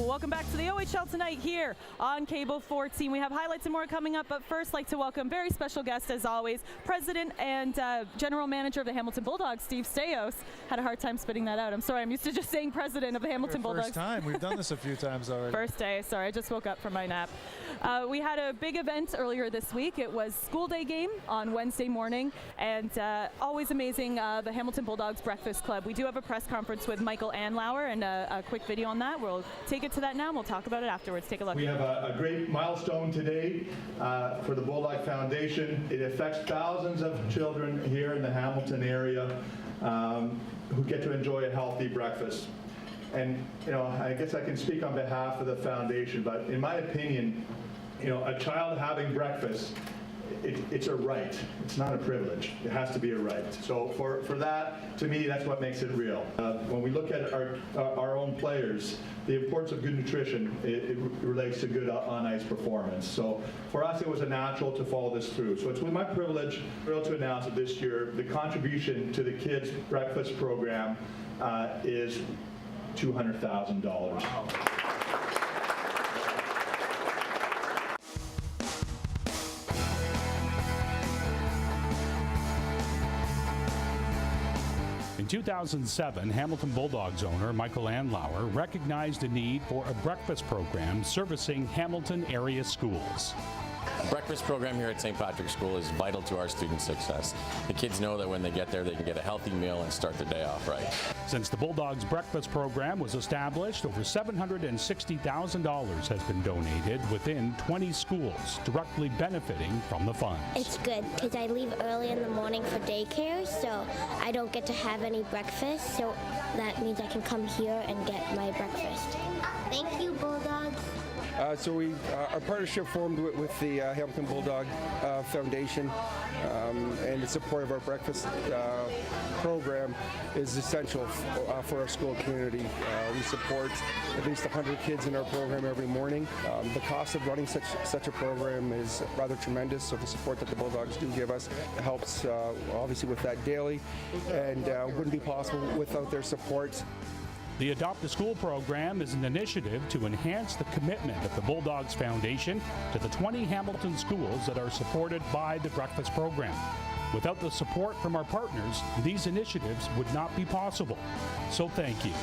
Welcome back to the OHL tonight here on Cable 14. We have highlights and more coming up, but first, like to welcome very special guest as always, President and General Manager of the Hamilton Bulldogs, Steve Staios. Had a hard time spitting that out. I'm sorry, I'm used to just saying President of the Hamilton Bulldogs. First time. We've done this a few times already. First day. Sorry, I just woke up from my nap. We had a big event earlier this week. It was school day game on Wednesday morning, and always amazing, the Hamilton Bulldogs Breakfast Club. We do have a press conference with Michael Anlauer and a quick video on that. We'll take it to that now, and we'll talk about it afterwards. Take a look. We have a great milestone today for the Bulldog Foundation. It affects thousands of children here in the Hamilton area who get to enjoy a healthy breakfast. And I guess I can speak on behalf of the foundation, but in my opinion, a child having breakfast, it's a right. It's not a privilege. It has to be a right. So for that, to me, that's what makes it real. When we look at our own players, the importance of good nutrition, it relates to good on-ice performance. So for us, it was a natural to follow this through. So it's with my privilege, thrilled to announce that this year, the contribution to the kids' breakfast program is $200,000. Wow. In 2007, Hamilton Bulldogs owner Michael Anlauer recognized a need for a breakfast program servicing Hamilton area schools. The breakfast program here at St. Patrick's School is vital to our students' success. The kids know that when they get there, they can get a healthy meal and start their day off right. Since the Bulldogs breakfast program was established, over $760,000 has been donated within 20 schools, directly benefiting from the funds. It's good because I leave early in the morning for daycare, so I don't get to have any breakfast, so that means I can come here and get my breakfast. Thank you, Bulldogs. So our partnership formed with the Hamilton Bulldog Foundation, and the support of our breakfast program is essential for our school community. We support at least 100 kids in our program every morning. The cost of running such a program is rather tremendous, so the support that the Bulldogs do give us helps obviously with that daily, and wouldn't be possible without their support. The Adopt a School program is an initiative to enhance the commitment of the Bulldogs Foundation to the 20 Hamilton schools that are supported by the breakfast program. Without the support from our partners, these initiatives would not be possible. So thank you.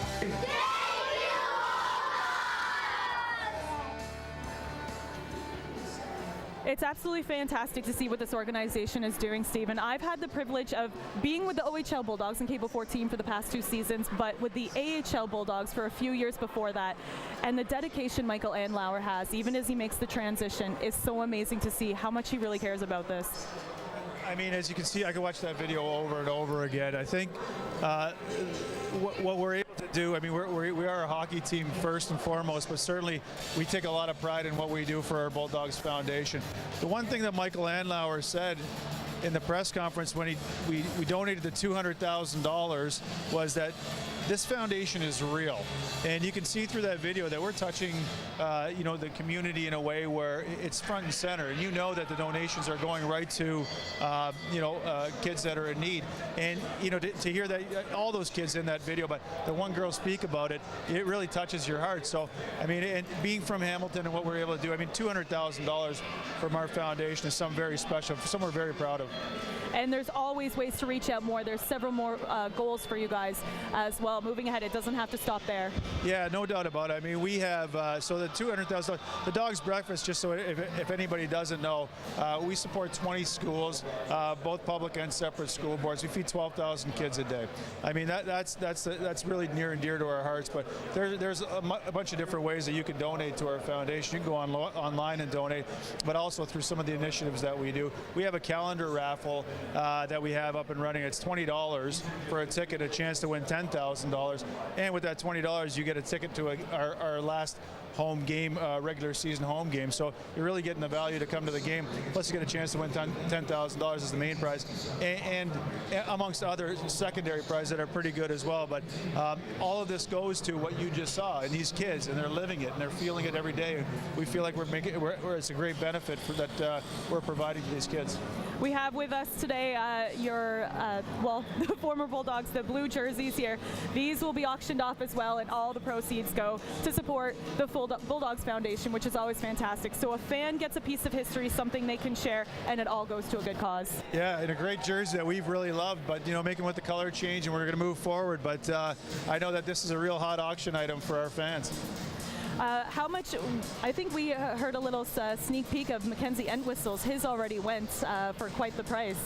It's absolutely fantastic to see what this organization is doing, Stephen. I've had the privilege of being with the OHL Bulldogs and Cable 14 for the past 2 seasons, but with the AHL Bulldogs for a few years before that. And the dedication Michael Anlauer has, even as he makes the transition, is so amazing to see how much he really cares about this. I mean, as you can see, I can watch that video over and over again. I think what we're able to do, I mean, we are a hockey team first and foremost, but certainly we take a lot of pride in what we do for our Bulldogs Foundation. The one thing that Michael Anlauer said in the press conference when we donated the $200,000 was that this foundation is real, and you can see through that video that we're touching, the community in a way where it's front and center, and that the donations are going right to, kids that are in need, and to hear that all those kids in that video, but the one girl speak about it, it really touches your heart. So, I mean, and being from Hamilton and what we're able to do, I mean, $200,000 from our foundation is something very special, something we're very proud of. And there's always ways to reach out more. There's several more goals for you guys as well. Moving ahead, it doesn't have to stop there. Yeah, no doubt about it. I mean, we have, so the $200,000, the Dog's Breakfast, just so if anybody doesn't know, we support 20 schools, both public and separate school boards. We feed 12,000 kids a day. I mean, that's really near and dear to our hearts, but there's a bunch of different ways that you can donate to our foundation. You can go online and donate, but also through some of the initiatives that we do. We have a calendar raffle that we have up and running. It's $20 for a ticket, a chance to win $10,000. And with that $20, you get a ticket to our last home game, regular season home game. So you're really getting the value to come to the game. Plus you get a chance to win $10,000 as the main prize, and amongst other secondary prizes that are pretty good as well. But all of this goes to what you just saw, and these kids, and they're living it and they're feeling it every day. We feel like it's a great benefit that we're providing to these kids. We have with us today the former Bulldogs, the blue jerseys here. These will be auctioned off as well, and all the proceeds go to support the Bulldogs Foundation, which is always fantastic. So a fan gets a piece of history, something they can share, and it all goes to a good cause. Yeah, and a great jersey that we've really loved, but making with the color change, and we're going to move forward. But I know that this is a real hot auction item for our fans. How much? I think we heard a little sneak peek of Mackenzie Entwistle's. His already went for quite the price.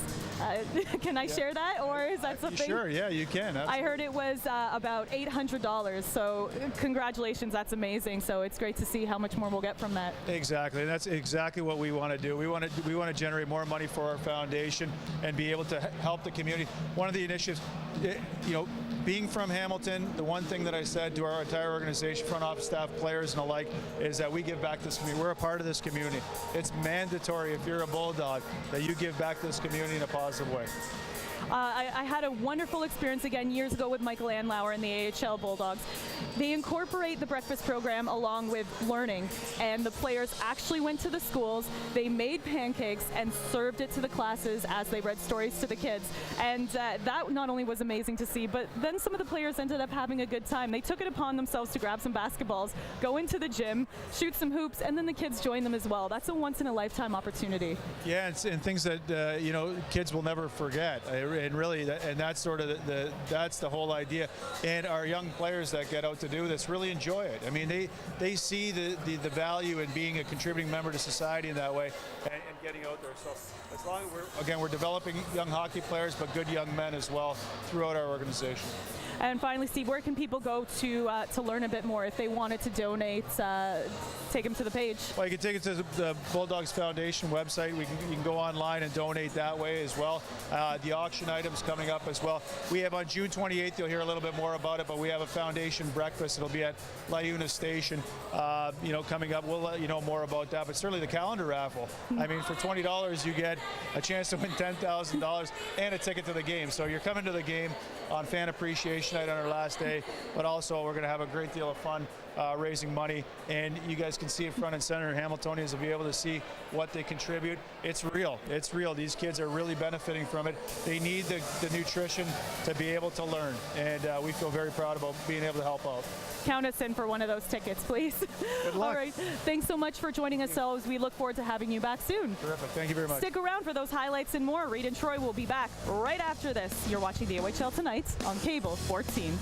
Can I share that, or is that something? Sure, yeah, you can. Absolutely. I heard it was about $800. So congratulations, that's amazing. So it's great to see how much more we'll get from that. Exactly, and that's exactly what we want to do. We want to generate more money for our foundation and be able to help the community. One of the initiatives, being from Hamilton, the one thing that I said to our entire organization, front office staff, players and alike, is that we give back to this community. We're a part of this community. It's mandatory if you're a Bulldog that you give back to this community in a positive way. I had a wonderful experience again years ago with Michael Anlauer and the AHL Bulldogs. They incorporate the breakfast program along with learning, and the players actually went to the schools, they made pancakes and served it to the classes as they read stories to the kids. And that not only was amazing to see, but then some of the players ended up having a good time. They took it upon themselves to grab some basketballs, go into the gym, shoot some hoops, and then the kids joined them as well. That's a once-in-a-lifetime opportunity. Yeah, and things that kids will never forget. And really, that's sort of that's the whole idea. And our young players that get out to do this really enjoy it. I mean, they see the value in being a contributing member to society in that way, and getting out there. So as long as we're developing young hockey players, but good young men as well throughout our organization. And finally, Steve, where can people go to learn a bit more if they wanted to donate? Take them to the page. Well, you can take it to the Bulldogs Foundation website. You can go online and donate that way as well. The auction items coming up as well. We have on June 28th, you'll hear a little bit more about it, but we have a foundation breakfast. It'll be at Liuna Station, coming up. We'll let you know more about that. But certainly the calendar raffle. I mean, for $20, you get a chance to win $10,000 and a ticket to the game. So you're coming to the game on Fan Appreciation Night on our last day, but also we're going to have a great deal of fun raising money, and you guys can see it front and center. Hamiltonians will be able to see what they contribute. It's real. It's real. These kids are really benefiting from it. They need the nutrition to be able to learn, and we feel very proud about being able to help out. Count us in for one of those tickets, please. Good luck. All right. Thanks so much for joining us, selves. We look forward to having you back soon. Terrific. Thank you very much. Stick around for those highlights and more. Reed and Troy will be back right after this. You're watching the OHL Tonight on Cable 14.